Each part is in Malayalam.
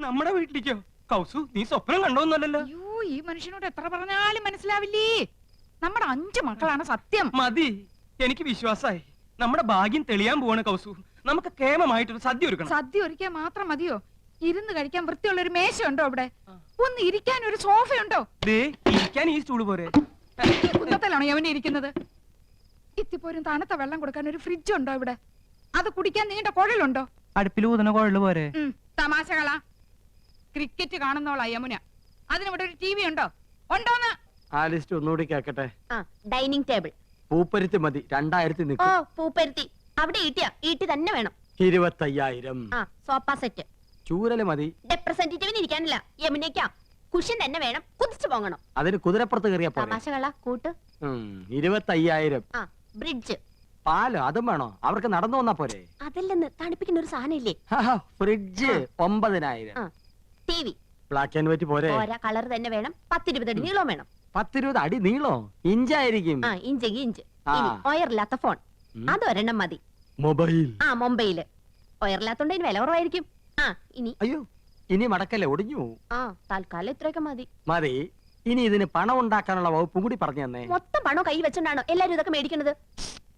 നമ്മുടെ വീട്ടിലേക്കോ? കൗസു, നീ സ്വപ്നം കണ്ടോന്നല്ലോ. അയ്യോ, ഈ മനുഷ്യനോട് എത്ര പറഞ്ഞാലും മനസ്സിലാവില്ലേ. നമ്മുടെ 5 മക്കളാണ് സത്യം. മതി, എനിക്ക് വിശ്വാസായി. നമ്മുടെ ഭാഗ്യം തെളിയാൻ പോവാണ് കൗസു. നമുക്ക് കേമമായിട്ടൊരു സദ്യ ഒരുക്കണം. സദ്യ ഒരുക്കാൻ മാത്രം മതിയോ? ഇരുന്ന് കഴിക്കാൻ വൃത്തിയുള്ള ഒരു മേശയുണ്ടോ അവിടെ? ഒന്ന് ഇരിക്കാൻ ഒരു സോഫയുണ്ടോ? ഇരിക്കാൻ ഈ സ്റ്റൂള് പോരെ? കുന്നത്തിലാണോ അവനെ ഇരിക്കുന്നത്? ഇത്തിപ്പോരും തണുത്ത വെള്ളം കൊടുക്കാൻ ഒരു ഫ്രിഡ്ജ് ഉണ്ടോ ഇവിടെ? അത് കുടിക്കാൻ നീണ്ട കുഴലുണ്ടോ? അടുപ്പിൽ ഊതുന്ന കുഴല് പോരെ? തമാശകളാ. ക്രിക്കറ്റ് കാണുന്നോളാ യമുന. അതിനിവിടെ ഒരു TV ഉണ്ടോ? ഉണ്ടോന്ന് ആ ലിസ്റ്റ് ഒന്നുകൂടി കേക്കട്ടെ. Dining table. പൂപ്പരുത്തി മതി, 2000 ഓ, പൂപ്പരുത്തി. അവിടെ ഈട്ടി തന്നെ വേണം. 25,000. Sofa set. ചൂരല് മതി. റെപ്രസെന്റേറ്റീവിന് ഇരിക്കാനില്ല, യമുനയ്ക്കാ. കുഷൻ തന്നെ വേണം, കുതിച്ചു പോകണം. അതിന് കുതിരപ്പുറത്ത് കയറിയാ പോലെ. തമാശകളാ കൂട്ട്. 25,000. ബ്രിഡ്ജ്. പാലോ അതും വേണോ? അവർക്ക് നടന്നു വന്നാ പോരെ? അതല്ലെന്ന്, തണുപ്പിക്കുന്ന ഒരു സാധനം ഇല്ലേ? Fridge 9,000. TV. Black and white പോരെ? കളർ തന്നെ വേണം. 10-20 അടി നീളം വേണം. 10-20 അടി നീളോ? ഇഞ്ചായിരിക്കും. ഇഞ്ച്. ഒയറില്ലാത്ത ഫോൺ, അതൊരെണ്ണം മതി. മൊബൈൽ. മൊബൈല്. ഒയറില്ലാത്തോണ്ട് വില കുറവായിരിക്കും. ഇനി അയ്യോ, ഇനി മടക്കല്ലേ, ഒടിഞ്ഞു. തൽക്കാലം ഇത്രയൊക്കെ മതി. മതി. ഇനി ഇതിന് പണം ഉണ്ടാക്കാനുള്ള വകുപ്പും കൂടി പറഞ്ഞു തന്നെ. മൊത്തം പണം കൈ വെച്ചോണ്ടാണോ എല്ലാരും ഇതൊക്കെ മേടിക്കുന്നത്?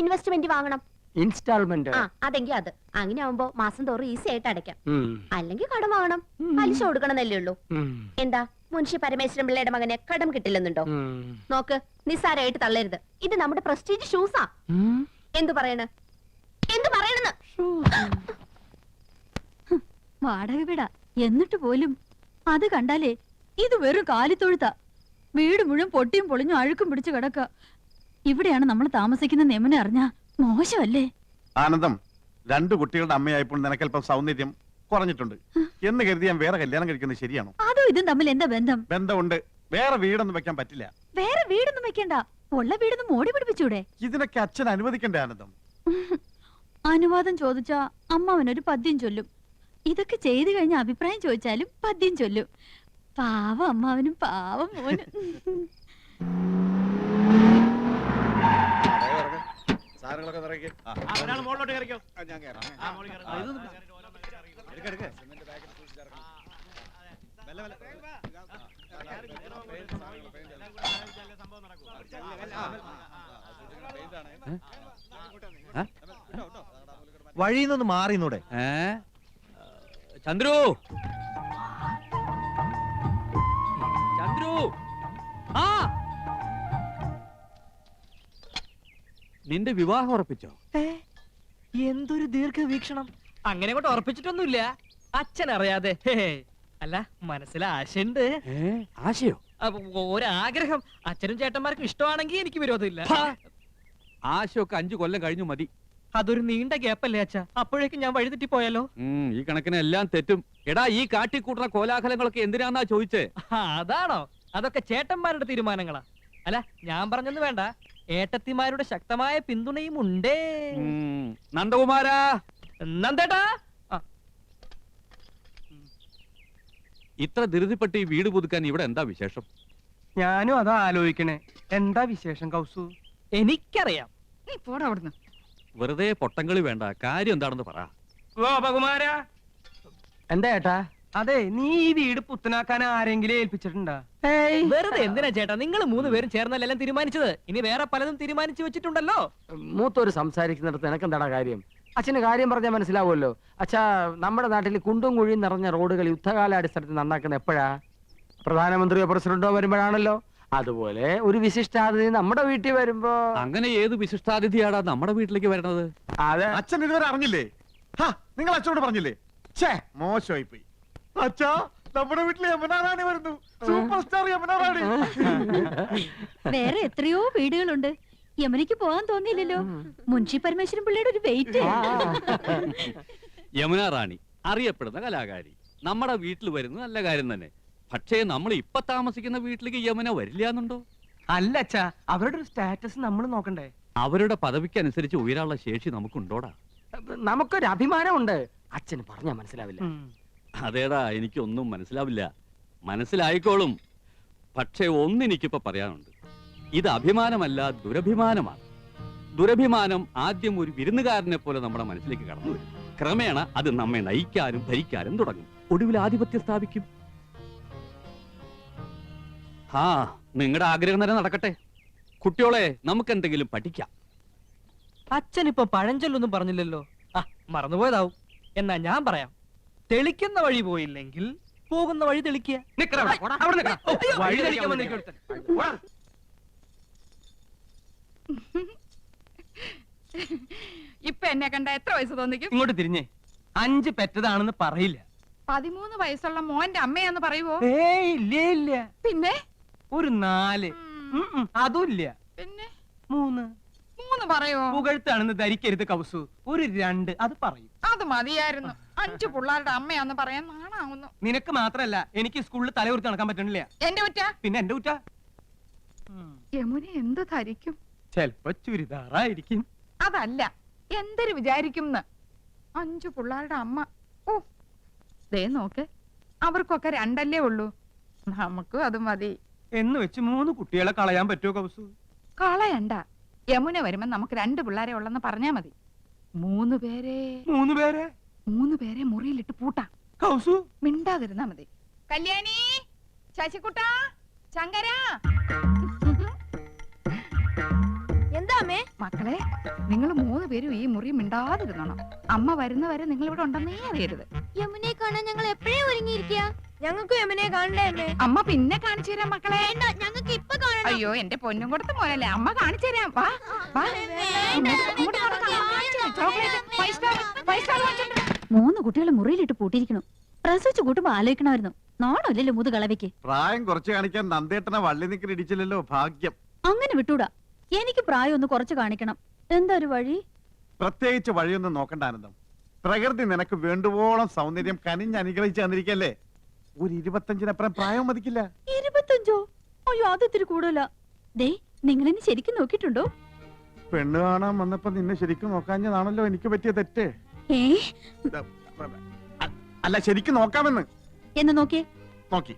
ഇൻവെസ്റ്റ്മെന്റ് വാങ്ങണം. ഇൻസ്റ്റാൾമെന്റ്. അതെങ്കിൽ അത്. അങ്ങനെ ആവുമ്പോ മാസം തോറും ഈസി ആയിട്ട് അടയ്ക്കാം. അല്ലെങ്കിൽ കടം വാങ്ങണം, പലിശ കൊടുക്കണമെന്നല്ലേ ഉള്ളൂ. എന്താ മുൻഷി പരമേശ്വരൻ പിള്ളയുടെ മകനെ കടം കിട്ടില്ലെന്നുണ്ടോ? നോക്ക്, നിസ്സാരമായിട്ട് തള്ളരുത്. ഇത് നമ്മുടെ പ്രസ്റ്റീജ് ഷൂസാ. എന്തു പറയണെന്ന് വാടക വീടാ എന്നിട്ട് പോലും അത് കണ്ടാലേ ഇത് വെറും കാലിത്തൊഴുത്ത. വീട് മുഴുവൻ പൊട്ടിയും പൊളിഞ്ഞും അഴുക്കും പിടിച്ചു കിടക്ക. ഇവിടെയാണ് നമ്മൾ താമസിക്കുന്ന നെമനെ അറിഞ്ഞാ മോശമല്ലേ? ആനന്ദം, 2 കുട്ടികളുടെ അമ്മയായപ്പോൾ നിനക്കല്പം സൗന്ദര്യം കുറഞ്ഞിട്ടുണ്ട് എന്ന് കരുതി ഞാൻ വേറെ കല്യാണം കഴിക്കുന്നത് ശരിയാണോ? അതും ഇതും തമ്മിൽ എന്താ ബന്ധം? ബന്ധമുണ്ട്. വേറെ വീടൊന്നും വെക്കാൻ പറ്റില്ല. വേറെ വീടൊന്നും വെക്കണ്ട, ഉള്ള വീടൊന്നും മോടി പിടിപ്പിച്ചൂടെ? ഇതിനൊക്കെ അച്ഛൻ അനുവദിക്കണ്ടേ ആനന്ദം? അനുവാദം ചോദിച്ചാ അമ്മാവനൊരു പദ്യം ചൊല്ലും. ഇതൊക്കെ ചെയ്തു കഴിഞ്ഞ അഭിപ്രായം ചോദിച്ചാലും പദ്യം ചൊല്ലും. പാവം അമ്മാവനും പാവം മോനും. വഴിന്നൊന്ന് മാറിന്നൂടെ? ചന്ദ്രു, ചന്ദ്രു, നിന്റെ വിവാഹം ഉറപ്പിച്ചോ? എന്തൊരു ദീർഘവീക്ഷണം. അങ്ങനെ കൊണ്ട് ഉറപ്പിച്ചിട്ടൊന്നുമില്ല, അച്ഛൻ അറിയാതെ. അല്ല, മനസ്സിൽ ആശയുണ്ട്. ആശയോ? ഒരാഗ്രഹം. അച്ഛനും ചേട്ടന്മാർക്കും ഇഷ്ടമാണെങ്കിൽ എനിക്ക് വിരോധമില്ല. ആശയൊക്കെ 5 കൊല്ലം കഴിഞ്ഞു മതി. അതൊരു നീണ്ട ഗ്യാപ്പല്ലേ അച്ഛ? അപ്പോഴേക്കും ഞാൻ വഴിതെറ്റി പോയാലോ? ഈ കണക്കിന് എല്ലാം തെറ്റും. എടാ, ഈ കാട്ടിക്കൂട്ടുന്ന കോലാഹലങ്ങളൊക്കെ എന്തിനാന്നാ ചോദിച്ചേ? അതാണോ? അതൊക്കെ ചേട്ടന്മാരുടെ തീരുമാനങ്ങളാ. അല്ല, ഞാൻ പറഞ്ഞൊന്നും വേണ്ട, ഏട്ടത്തിമാരുടെ ശക്തമായ പിന്തുണയും ഉണ്ടേ. നന്ദകുമാരാ, നന്ദേട്ടാ, ഇത്ര ധൃതിപ്പെട്ട് ഈ വീട് പുതുക്കാൻ ഇവിടെ എന്താ വിശേഷം? ഞാനും അതാ ആലോചിക്കണേ. എന്താ വിശേഷം കൗസു? എനിക്കറിയാം. നീ പോടാ അവിടുന്ന്. വെറുതെ പൊട്ടങ്കളി വേണ്ട, കാര്യം എന്താണെന്ന് പറ. ഗോപകുമാരാ, എന്താ ഏട്ടാ? അതെ, നീ ഈ വീട് പുത്തനാക്കാൻ ആരെങ്കിലും ഏൽപ്പിച്ചിട്ടുണ്ടാ? വെറുതെ എന്തിനാ ചേട്ടാ, നിങ്ങൾ 3 പേരും ചേർന്നല്ലെല്ലാം തീരുമാനിച്ചത്. ഇനി വേറെ പലതും തീരുമാനിച്ചു വെച്ചിട്ടുണ്ടല്ലോ. മൂത്തോര് സംസാരിക്കുന്നിടത്ത് എനക്കെന്താടാ കാര്യം? അച്ഛന് കാര്യം പറഞ്ഞാൽ മനസ്സിലാവുമല്ലോ. അച്ഛാ, നമ്മുടെ നാട്ടിൽ കുണ്ടും കുഴിയും നിറഞ്ഞ റോഡുകൾ യുദ്ധകാലാടിസ്ഥാനത്തിൽ നന്നാക്കുന്ന എപ്പോഴാ? പ്രധാനമന്ത്രിയോ പ്രസിഡന്റോ വരുമ്പോഴാണല്ലോ. അതുപോലെ ഒരു വിശിഷ്ടാതിഥി നമ്മുടെ വീട്ടിൽ വരുമ്പോ. അങ്ങനെ ഏത് വിശിഷ്ടാതിഥിയാടാ നമ്മുടെ വീട്ടിലേക്ക് വരണത്? അതെ, അച്ഛൻ ഇതുവരെ അറിഞ്ഞില്ലേ? നിങ്ങൾ അച്ഛനോട് പറഞ്ഞില്ലേ? മോശമായി പോയി. അച്ഛാ, നമ്മുടെ വീട്ടിൽ യമുന റാണി വരുന്നു. സൂപ്പർ സ്റ്റാർ യമുന റാണി. വേറെ എത്രയോ വീടുകളുണ്ട്. യമുനയ്ക്ക് പോകാൻ തോന്നിയില്ലല്ലോ. മുൻഷി പരമേശ്വരൻ പിള്ളയുടെ ഒരു വെയിറ്റ്. യമുന റാണി അറിയപ്പെടുന്ന കലാകാരി നമ്മുടെ വീട്ടിൽ വരുന്നത് നല്ല കാര്യം തന്നെ. പക്ഷേ നമ്മൾ ഇപ്പൊ താമസിക്കുന്ന വീട്ടിലേക്ക് യമുന വരില്ല എന്നുണ്ടോ? അല്ല അച്ഛാ, അവരുടെ ഒരു സ്റ്റാറ്റസ് നമ്മൾ നോക്കണ്ടേ? അവരുടെ പദവിക്ക് അനുസരിച്ച് ഉയരാനുള്ള ശേഷി നമുക്കുണ്ടോടാ? നമുക്കൊരു അഭിമാനമുണ്ട്. അച്ഛന് പറഞ്ഞാ മനസ്സിലാവില്ല. അതേടാ, എനിക്കൊന്നും മനസ്സിലാവില്ല. മനസ്സിലായിക്കോളും. പക്ഷേ ഒന്നെനിക്കിപ്പോ പറയാനുണ്ട്. ഇത് അഭിമാനമല്ല, ദുരഭിമാനമാണ്. ദുരഭിമാനം ആദ്യം ഒരു വിരുന്നുകാരനെ പോലെ നമ്മുടെ മനസ്സിലേക്ക് കടന്നു വരും. ക്രമേണ അത് നമ്മെ നയിക്കാനും ഭരിക്കാനും തുടങ്ങും. ഒടുവിൽ ആധിപത്യം സ്ഥാപിക്കും. ആ, നിങ്ങളുടെ ആഗ്രഹം തന്നെ നടക്കട്ടെ. കുട്ടിയോളെ, നമുക്ക് എന്തെങ്കിലും പഠിക്കാം. അച്ഛൻ ഇപ്പൊ പഴഞ്ചൊല്ലൊന്നും പറഞ്ഞില്ലല്ലോ. ആ, മറന്നുപോയതാവും. എന്നാ ഞാൻ പറയാം. തെളിക്കുന്ന വഴി പോയില്ലെങ്കിൽ പോകുന്ന വഴി തെളിക്കുക. വഴി തെളിക്കാൻ വന്നിരിക്കും ഒരുത്തൻ. ഇപ്പൊ എന്നെ കണ്ട എത്ര വയസ്സ് തോന്നിക്കും? ഇങ്ങോട്ട് തിരിഞ്ഞേ. 5 പെറ്റതാണെന്ന് പറയില്ല. 13 വയസ്സുള്ള മോന്റെ അമ്മയാന്ന് പറയുവോ? ഏയ് ഇല്ല ഇല്ല. പിന്നെ ഒരു 4. അതും ഇല്ല. പിന്നെ 3. 3 പറയുവോ? പുകഴ്ത്താണെന്ന് ധരിക്കരുത് കൗസു. ഒരു 2 അത് പറയും. അത് മതിയായിരുന്നു. 5 പിള്ളേരുടെ അമ്മയാന്ന് പറയാൻ നാണാവുന്നു. നിനക്ക് മാത്രല്ല, എനിക്ക് സ്കൂളിൽ തലയുർത്തി നടക്കാൻ പറ്റണില്ല. എന്റെ കുറ്റ? പിന്നെ എന്റെ കുറ്റ. യമുന എന്ത് ധരിക്കും? ചെലപ്പോ ചുരിദാറായിരിക്കും. അതല്ല, എന്തൊരു വിചാരിക്കും 5 പിള്ളേരുടെ അമ്മ. ഓ, ദേ നോക്ക്, അവർക്കൊക്കെ 2 ഉള്ളൂ. നമുക്കും അത് മതി എന്ന് വെച്ച് 3 കുട്ടികളെ കളയാൻ പറ്റുമോ കൗസു? കളയണ്ട. യമുന വരുമ്പോ നമുക്ക് 2 പിള്ളേരെ ഉള്ളെന്ന് പറഞ്ഞാ മതി. 3 പേരെ 3 പേരെ മുറിയിലിട്ട് പൂട്ടാം. കൗസു മിണ്ടാതിരുന്നാ മതി. കല്യാണി, ശശികുട്ട, ശങ്കര, എന്താ അമ്മേ? മക്കളെ, നിങ്ങൾ 3 പേരും ഈ മുറി മിണ്ടാതിരുന്നോണം. അമ്മ വരുന്നവരെ നിങ്ങൾ ഇവിടെ ഉണ്ടെന്നേ അറിയരുത്. യമുനെ കാണാൻ ഞങ്ങൾ എപ്പോഴേ ഒരുങ്ങിയിരിക്കുക. ഞങ്ങൾക്ക് യമുനെ കാണണ്ടേ അമ്മേ? അമ്മ പിന്നെ കാണിച്ചു തരാം മക്കളെ. ഞങ്ങൾക്ക് ഇപ്പൊ കാണണം. അയ്യോ, എന്റെ പൊന്നും കൊടുത്ത മോനല്ലേ, അമ്മ കാണിച്ചു തരാം. വാ വാ, ഇങ്ങോട്ട് നടക്കാം. ചോക്ലേറ്റ് 5 സ്റ്റാർ വാങ്ങിച്ചോണ്ട് വാ. 3 കുട്ടികളെ മുറിയിലിട്ട് പൂട്ടിയിരിക്കണു. പ്രസവിച്ചു കൂട്ടുമ്പോ ആലോചിക്കണമായിരുന്നു. നാണല്ലോ മുതു കളവയ്ക്ക്. പ്രായം കുറച്ച് കാണിക്കാൻ നന്ദേട്ടനെ വള്ളി നിക്കൽ ഇടിച്ചില്ലല്ലോ, ഭാഗ്യം. അങ്ങനെ വിട്ടൂടാ. എനിക്ക് പ്രായം ഒന്ന് കുറച്ച് കാണിക്കണം. എന്താ ഒരു വഴി? പ്രത്യേകിച്ച് വഴിയൊന്നും നോക്കണ്ട ആനന്ദം. പ്രകൃതി നിനക്ക് വേണ്ടുവോളം സൗന്ദര്യം കനിഞ്ഞ് അനുഗ്രഹിച്ച് തന്നിരിക്കല്ലേ. ഒരു 25-നപ്പുറം പ്രായം മതിക്കില്ല. 25? അയ്യോ, അതിത്തിരി കൂടുതലാ. ദേ, നിങ്ങളെന്നെ ശരിക്കും നോക്കിയിട്ടുണ്ടോ? പെണ്ണ് കാണാൻ വന്നപ്പോ നിന്നെ ശരിക്കും നോക്കാഞ്ഞതാണല്ലോ എനിക്ക് പറ്റിയ തെറ്റ്. ഏ, അല്ല, ശരിക്കും നോക്കാമെന്ന്. എന്ന് നോക്കിയേ. നോക്കി.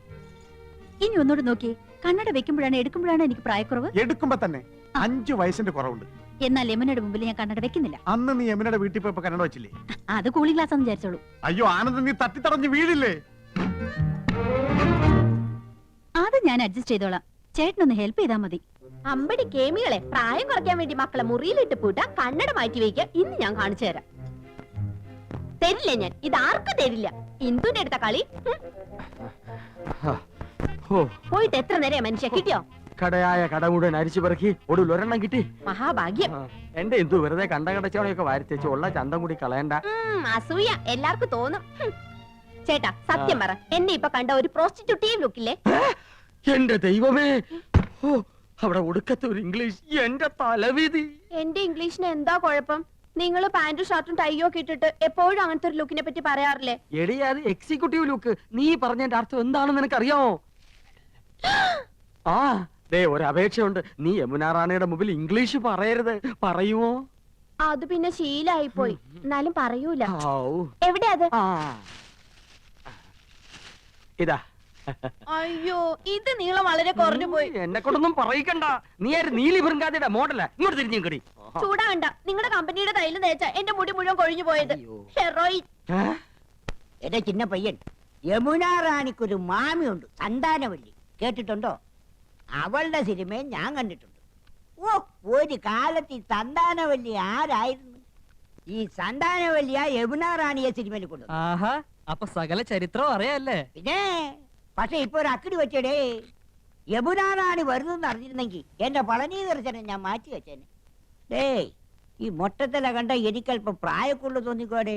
ഇനി ഒന്നോട് നോക്കിയേ. കണ്ണട വെക്കുമ്പോഴാണ് എടുക്കുമ്പോഴാണ് എനിക്ക് പ്രായക്കുറവ്. എടുക്കുമ്പോ തന്നെ 5 വയസ്സിന്റെ കുറവുണ്ട്. എന്നാൽ യമുനയുടെ മുമ്പിൽ ഞാൻ കണ്ണട വെക്കുന്നില്ല. അന്ന് നീ യമുനയുടെ വീട്ടിൽ പോയപ്പോ കന്നഡ വെച്ചില്ലേ? അത് കൂളിംഗ് ഗ്ലാസ് എന്ന് വിചാരിച്ചോളൂ. അയ്യോ ആനന്ദ്, നീ തട്ടിത്തടഞ്ഞ് വീഴില്ലേ? അത് ഞാൻ അഡ്ജസ്റ്റ് ചെയ്തോളാം. ചേട്ടനൊന്ന് ഹെൽപ്പ് ചെയ്താൽ മതി. അമ്പടി കേമികളെ, പ്രായം കുറയ്ക്കാൻ വേണ്ടി മക്കളെ മുറിയിലിട്ട് പൂട്ടാ, കണ്ണട മാറ്റി വയ്ക്കുക. ഇന്ന് ഞാൻ കാണിച്ചു തരാം. തരില്ല ഞാൻ, ഇത് ആർക്കും തരില്ല. ഇന്ദുന്റെ അടുത്ത കളി. പോയിട്ട് എത്ര നേരം മനുഷ്യ കിട്ടിയോ? കടയായ കട മുഴുവൻ അരിച്ചു പെറുക്കി ഒടുവിൽ ഒരെണ്ണം കിട്ടി. മഹാഭാഗ്യം. എന്റെ എന്തു വെറുതെ കടച്ചവണയൊക്കെ വാരിത്തേച്ച് ഉള്ള ചന്തം കൂടി കളയണ്ട. അസൂയ എല്ലാവർക്കും തോന്നും. ചേട്ടാ, സത്യം പറ, എന്നെ ഇപ്പൊ കണ്ട ഒരു പ്രോസ്റ്റിറ്റ്യൂട്ടീവ് ലുക്കില്ലേ? എന്റെ ദൈവമേ, ഓ, അവിടെ ഒടുക്കത്തെ ഒരു ഇംഗ്ലീഷ്. എന്റെ തലവിധി. എന്റെ ഇംഗ്ലീഷിന് എന്താ കുഴപ്പം? നിങ്ങൾ പാന്റും ഷർട്ടും ടൈയോ ഒക്കെ ഇട്ടിട്ട് എപ്പോഴും അങ്ങനത്തെ ഒരു ലുക്കിനെ പറ്റി പറയാറില്ലേ? എടി, അത് എക്സിക്യൂട്ടീവ് ലുക്ക്. നീ പറഞ്ഞതിന്റെ അർത്ഥം എന്താണെന്ന് നിനക്കറിയാമോ? ആ, ദേ ഒരു അപേക്ഷയുണ്ട്. നീ യമുന റാണിയുടെ മുമ്പിൽ ഇംഗ്ലീഷ് പറയരുത്. പറയുമോ? അത് പിന്നെ ശീലായി പോയി. എന്നാലും പറയൂല. ഔ. എവിടെ അത്? ആ, ഇതാ. അയ്യോ, ഇത് നീളം വളരെ കുറഞ്ഞു പോയി. എന്നെ കൊണ്ടൊന്നും പറയിക്കണ്ട. നീ ആര്? നീലി ബൃങ്കാതിയുടെ മോഡലാ. ഇങ്ങോട്ട് തിരിഞ്ഞു കടി. ചൂടാകണ്ട. നിങ്ങളുടെ കമ്പനിയുടെ തൈല് തേച്ച എന്റെ മുടി മുഴുവൻ കൊഴിഞ്ഞു പോയത്. ഹെറോയിൻ. എന്റെ ചിന്ന പയ്യൻ, യമുന റാണിക്കൊരു മാമിയുണ്ട്, സന്താനവല്ലി. കേട്ടിട്ടുണ്ടോ? അവളുടെ സിനിമയും ഞാൻ കണ്ടിട്ടുണ്ട്. ഓ, ഒരു കാലത്ത് ഈ സന്താനവല്ലി ആരായിരുന്നു? ഈ സന്താനവല്ലിയ യമുന റാണിയെ സിനിമയിൽ കൊണ്ടു. ആഹാ, അപ്പൊ സകല ചരിത്രം അറിയാല്ലേ? പിന്നെ പക്ഷെ ഇപ്പൊ ഒരു അക്കടി വെച്ചടേ. യമുന റാണി വരുന്നെന്ന് അറിഞ്ഞിരുന്നെങ്കിൽ എന്റെ പളനി ദർശനം ഞാൻ മാറ്റി വെച്ചേനെ. ഡേയ്, ഈ മൊട്ടത്തില കണ്ട എനിക്കല്പം പ്രായക്കുള്ളു തോന്നിക്കോടേ.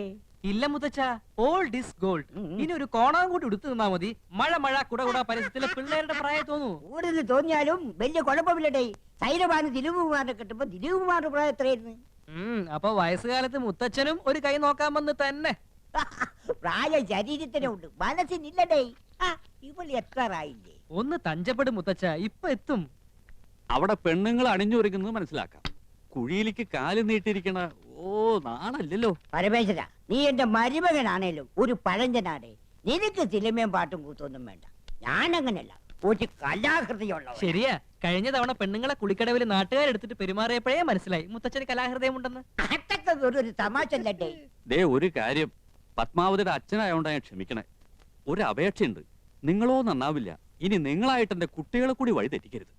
ഇല്ല മുത്തച്ഛ, ഓൾഡ് ഈസ് ഗോൾഡ്. ഇനി ഒരു കോണാൻ കൂടി എടുത്തു നിന്നാ മതി. മഴ മഴ കുട കുട പരിസരത്തിലെ പിള്ളേരുടെ പ്രായം തോന്നൂ. കൂടുതൽ തോന്നിയാലും വലിയ കുഴപ്പമില്ലടേ. സൈരബാന് ദിലീപ് കുമാറിനെ കിട്ടുമ്പോ ദിലീപ് കുമാറിന്റെ പ്രായം എത്രയായിരുന്നു? അപ്പൊ വയസ്സുകാലത്ത് മുത്തച്ഛനും ഒരു കൈ നോക്കാൻ വന്ന് തന്നെ. പ്രായം ശരീരത്തിനുണ്ട്, മനസ്സിനില്ലടേ. ഇവൾ എത്രയില്ലേ? ഒന്ന് തഞ്ചപ്പെടും മുത്തച്ഛ, ഇപ്പൊ എത്തും. അവിടെ പെണ്ണുങ്ങൾ അണിഞ്ഞൊരുങ്ങുന്നത് മനസ്സിലാക്കാം. കുഴിയിലേക്ക് കാല് നീട്ടിയിരിക്കണ, ഓ, നാണല്ലോ. പരമേശ്വര, നീ എന്റെ മരുമകനാണേലും ഒരു പഴഞ്ചനാടേ. നിനക്ക് സിനിമയും പാട്ടും കൂത്തൊന്നും വേണ്ട. ഞാനങ്ങനല്ല, ഒരു കലാകൃതിയുള്ളവൻ. ശരിയാ, കഴിഞ്ഞ തവണ പെണ്ണുങ്ങളെ കുളിക്കടവിൽ നാട്ടുകാരെടുത്തിട്ട് പെരുമാറിയപ്പോഴേ മനസ്സിലായി മുത്തച്ഛന് കലാഹൃദയമുണ്ടെന്ന്. അതൊക്കെ ഒരു തമാശ അല്ലേ? ദേ ഒരു കാര്യം, പത്മാവതിയുടെ അച്ഛനായോണ്ടാ ഞാൻ ക്ഷമിക്കണേ. ഒരു അപേക്ഷയുണ്ട്, നിങ്ങളോ നന്നാവില്ല, ഇനി നിങ്ങളായിട്ട് എന്റെ കുട്ടികളെ കൂടി വഴി തെറ്റിക്കരുത്.